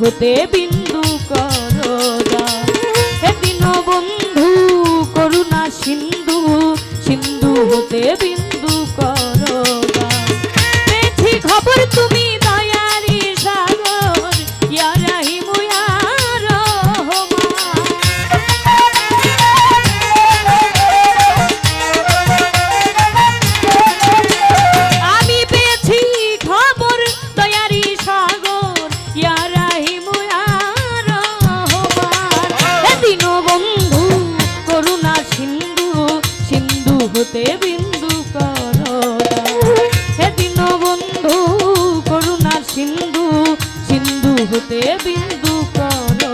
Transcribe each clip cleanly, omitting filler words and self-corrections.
হতে বিন্দু করদা। হে দীনবন্ধু করুণা সিন্ধু, সিন্ধু হতে বিন্দু করদা। পেয়েছি খবর তুমি দয়ারি সাগর, ইয়া রাহিম ইয়া রহমান। আমি পেয়েছি খবর দয়ারি সাগর, ইয়া রাহিম ইয়া রহমান। হে দীনবন্ধু করুণা সিন্ধু, সিন্ধু হতে বিন্দু করদা। হে দীনবন্ধু করুণা সিন্ধু, সিন্ধু হতে বিন্দু করদা।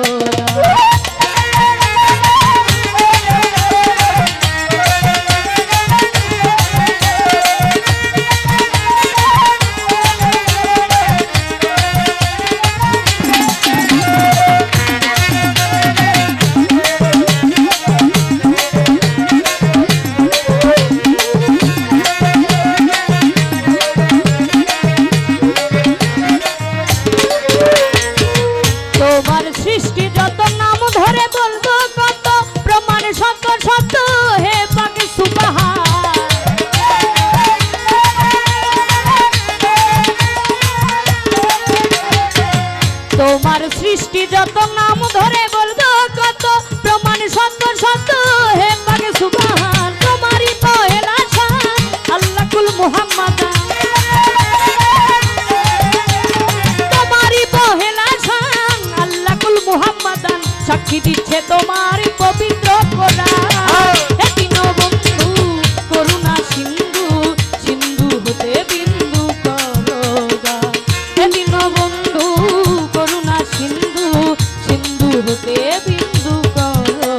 তোমার সৃষ্টি যত নাম ধরে বলবো কত, প্রমাণ শত শত হে পাক সুবহান। তোমার সৃষ্টি যত নাম ধরে বলবো কত, প্রমাণ শত শত হে পাক সুবহান। তোমারই পহেলা শান আল্লাহ কুল মুহাম্মাদ, মুহাম্মাদান সাক্ষী দিচ্ছে তোমার পবিত্র কোরআন। হে দীনবন্ধু করুণা সিন্ধু, সিন্ধু হতে বিন্দু করদা। হে দীনবন্ধু করুণা সিন্ধু, সিন্ধু হতে বিন্দু করদা।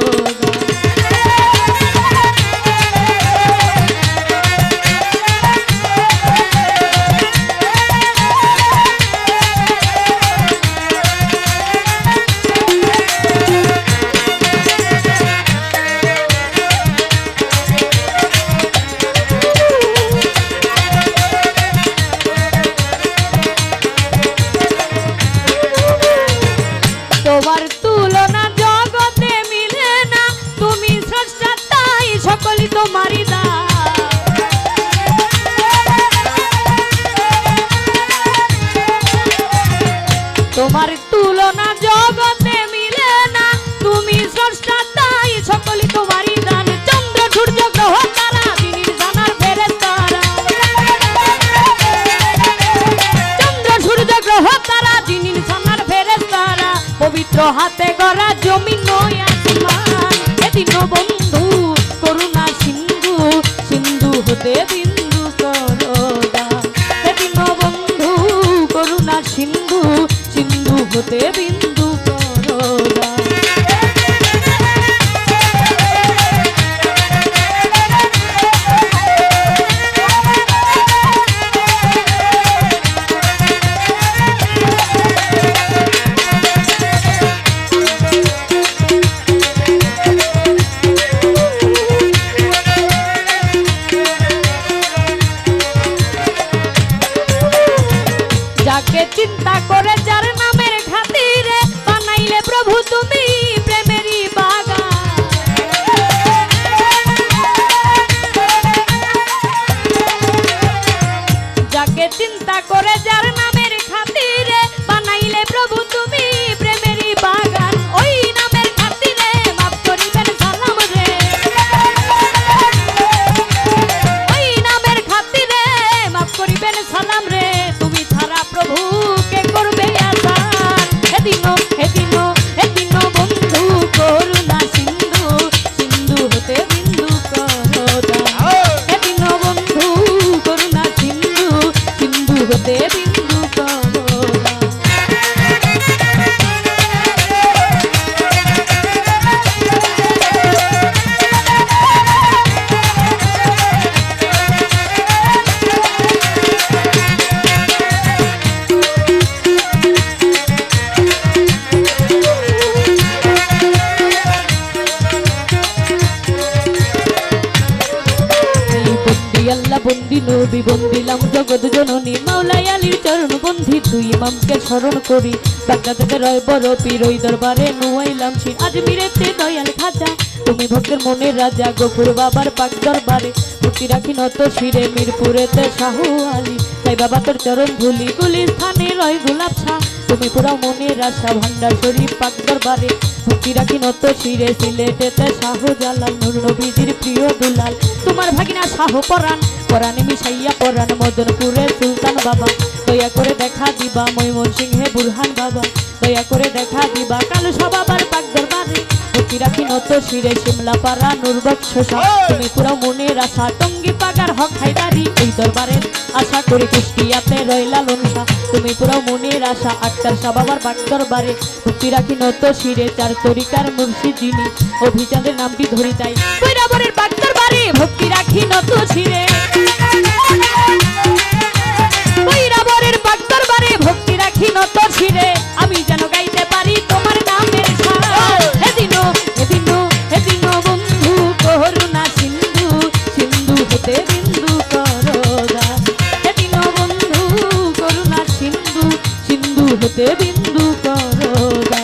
তোমার তুলনা জগতে মিলে না, তুমি স্রষ্টা তাই সকলই তোমারই দান। তোমার তুলনা জগতে মিলে না, তুমি স্রষ্টা তাই সকলই তোমারই দান। চন্দ্র সূর্য গ্রহ তারা দিনের জানার ফেরেশতারা, চন্দ্র সূর্য গ্রহ তারা দিনের জানার ফেরেশতারা, পবিত্র হাতে গড়া জমিন নয় আসমান। হে দীনবন্ধু করুণা সিন্ধু, সিন্ধু হতে বিন্দু করদা। হে দীনবন্ধু করুণা সিন্ধু, সিন্ধু হতে বিন্দু করদা। কিছু ইমামকে স্মরণ করি, বাগদাদেতে রয় বড় পীর, ওই দরবারে নুয়াইলাম শির। আজমিরেতে দয়াল খাজা, তুমি ভক্তের মনের রাজা, গফুর বাবার পাক দরবারে ভক্তি রাখি নত শিরে, মিরপুরেতে শাহু আলী, তাই বাবা তোর চরণ ধুলি, গুলিস্থানে রয় গোলাপ শাহ, তুমি পুরা মনের আশা, ভান্ডার শরীফ পাক দরবারে ভক্তি রাখি নত শিরে, সিলেটেতে শাহু জালাল, নূর নবীজির প্রিয় দুলাল, তোমার ভাগিনা শাহ পরাণ, পরাণে মিশাইয়া পরাণ, মদনপুরে সুলতান বাবা, দয়া করে দেখা দিবা, ময়মনসিংহে বুরহান বাবা, দয়া করে দেখা দিবা, কালুসা বাবার পাক দরবারে ভক্তি রাখি নত শিরে, শিমলা পাড়া নূর বৎসসা, তুমি পুরা মনের আশা, টঙ্গি পাগার হক হায়দারি, এই দরবারের আশা করি কুষ্টিয়াতে রয় লালন শাহ, তুমি পুরা মনের আশা, আক্তার শাহ বাবার পাক দরবারে ভক্তি রাখি নত শিরে, চার তরিকার মুর্শিদ যিনি, অভিযানের নামটি ধরি তাই বৈরাবরের পাক দরবারে ভক্তি রাখি নত শিরে, বৈরাবরের পাক দরবারে ভক্তি রাখি নত শিরে, আমি যেন গাইতে পারি তোমার নামের সার, হেদিনো হেদিনো হেদিনো বন্ধু করুণা সিন্ধু, সিন্ধু হতে বিন্দু করদা, হেদিনো বন্ধু করুণা সিন্ধু, সিন্ধু হতে বিন্দু করদা।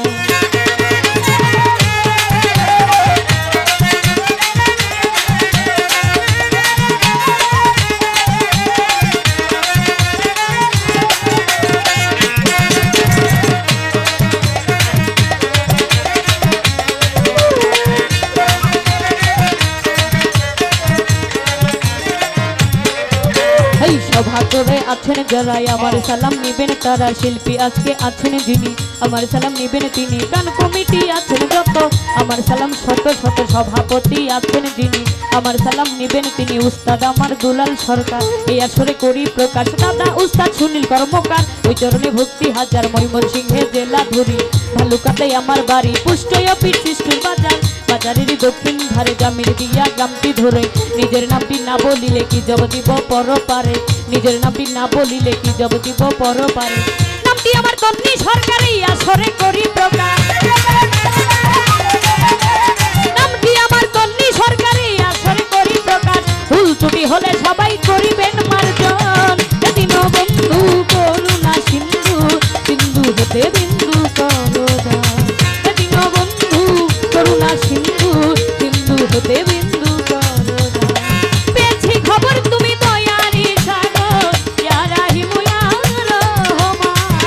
সভা করে আছেন যারা, আমার সালাম নিবেন তারা, শিল্পী আজকে আছেন যিনি, আমার সালাম নিবেন তিনি, গান কমিটি আছেন যত, আমার সালাম শত শত, সভাপতি আছেন যিনি, আমার সালাম নিবেন তিনি, উস্তাদ আমার দুলাল সরকার, এই আসরে করি প্রকাশ, দাদা উস্তাদ সুনীল কর্মকার, ওই চরণে ভক্তি হাজার, ময়মনসিংহে জেলা ধরি, ভালুকাতে আমার বাড়ি, পুষ্টয় পীর সৃষ্টির বাজার, বাজারের দক্ষিণ ধারে, জামির দিয়া গ্রামটি ধরে, নিজের নামটি না বলিলে কি জব দিব পর পারে, নিজের নামটি না বলিলে কি জব দিব পর পারে, নামটি আমার তন্নি সরকারি আসরে করি প্রকাশ, নামটি আমার তন্নি সরকারি আসরে করি প্রকাশ, ভুল ত্রুটি হলে সবাই করিবেন মার্জন, এদিন বন্ধু করুণা সিন্ধু, সিন্ধু হতে বিন্দু করদা, এদিন বন্ধু করুণা সিন্ধু, সিন্ধু হতে বিন্দু করদা, পেয়েছি খবর তুমি দয়ারি সাগর, ইয়া রাহিম ইয়া রহমান,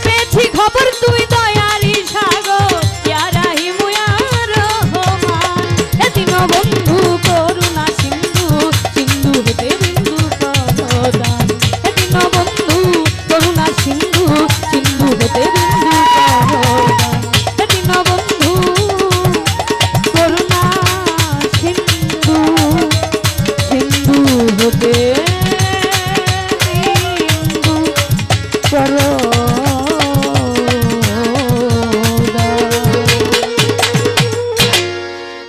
পেয়েছি খবর তুমি দয়ারি সাগর, ইয়া রাহিম ইয়া রহমান, এদিন বন্ধু করুণা সিন্ধু, সিন্ধু হতে বিন্দু করদা, এদিন বন্ধু করুণা সিন্ধু, সিন্ধু হতে বিন্দু করদা, এদিন বন্ধু করুণা সিন্ধু, সিন্ধু হতে